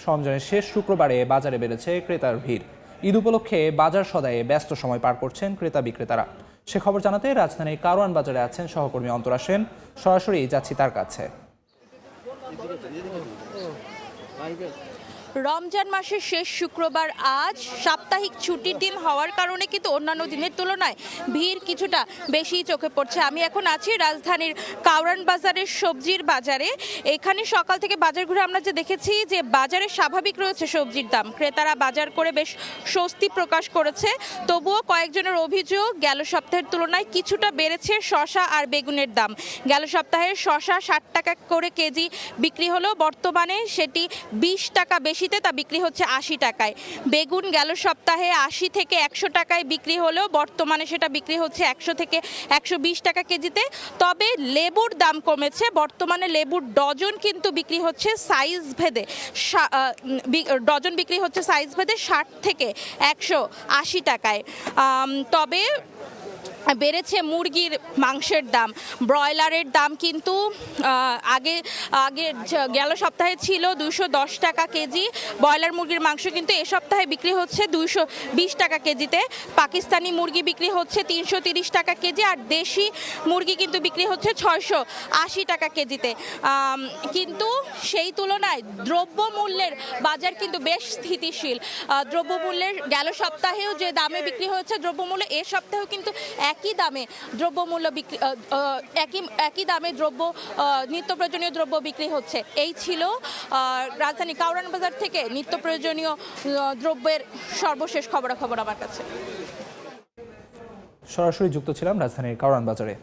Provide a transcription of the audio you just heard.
রমজানের শেষ শুক্রবারে বাজারে বেড়েছে ক্রেতার ভিড়। ঈদ উপলক্ষে বাজার সদায়ে ব্যস্ত সময় পার করছেন ক্রেতা বিক্রেতারা। সে খবর জানাতে রাজধানীর কারওয়ান বাজারে আছেন সহকর্মী অন্তরা সেন। সরাসরি যাচ্ছি তার কাছে। রমজান মাসের শেষ শুক্রবার আজ সাপ্তাহিক ছুটির দিন হওয়ার কারণে কিন্তু অন্যান্য দিনের তুলনায় ভিড় কিছুটা বেশি চোখে পড়ছে। আমি এখন আছি রাজধানীর কারওয়ান বাজারের সবজির বাজারে। এখানে সকাল থেকে বাজার ঘুরে আমরা যে দেখেছি যে বাজারে স্বাভাবিক রয়েছে সবজির দাম, ক্রেতারা বাজার করে বেশ স্বস্তি প্রকাশ করেছে। তবুও কয়েকজনের অভিযোগ গেল সপ্তাহের তুলনায় কিছুটা বেড়েছে শসা আর বেগুনের দাম। গেল সপ্তাহে শসা 60 টাকা করে কেজি বিক্রি হলো, বর্তমানে সেটি 20 টাকা বেশিতে তা বিক্রি হচ্ছে 80 টাকায়। বেগুন গেল সপ্তাহে 80 থেকে 100 টাকায় বিক্রি হলেও বর্তমানে সেটা বিক্রি হচ্ছে 100 থেকে 120 টাকা কেজিতে। তবে লেবুর দাম কমেছে, বর্তমানে লেবুর ডজন কিন্তু বিক্রি হচ্ছে সাইজ ভেদে, ডজন বিক্রি হচ্ছে সাইজ ভেদে 60 থেকে 180 টাকায়। তবে বেড়েছে মুরগির মাংসের দাম। ব্রয়লারের দাম কিন্তু আগে গেল সপ্তাহে ছিল 210 টাকা কেজি। ব্রয়লার মুরগির মাংস কিন্তু এ সপ্তাহে বিক্রি হচ্ছে 220 টাকা কেজিতে। পাকিস্তানি মুরগি বিক্রি হচ্ছে 330 টাকা কেজি, আর দেশি মুরগি কিন্তু বিক্রি হচ্ছে 680 টাকা কেজিতে। কিন্তু সেই তুলনায় দ্রব্যমূল্যের বাজার কিন্তু বেশ স্থিতিশীল। দ্রব্যমূল্যের গেল সপ্তাহেও যে দামে বিক্রি হয়েছে দ্রব্যমূল্য, এ সপ্তাহেও কিন্তু একই দামে দ্রব্যমূল্য বিক্রি, একই দামে নিত্য প্রয়োজনীয় দ্রব্য বিক্রি হচ্ছে। এই ছিল রাজধানী কারওয়ান বাজার থেকে নিত্য প্রয়োজনীয় দ্রব্যের সর্বশেষ খবরাখবর আমার কাছে। সরাসরি যুক্ত ছিলাম রাজধানীর কারওয়ান বাজারে।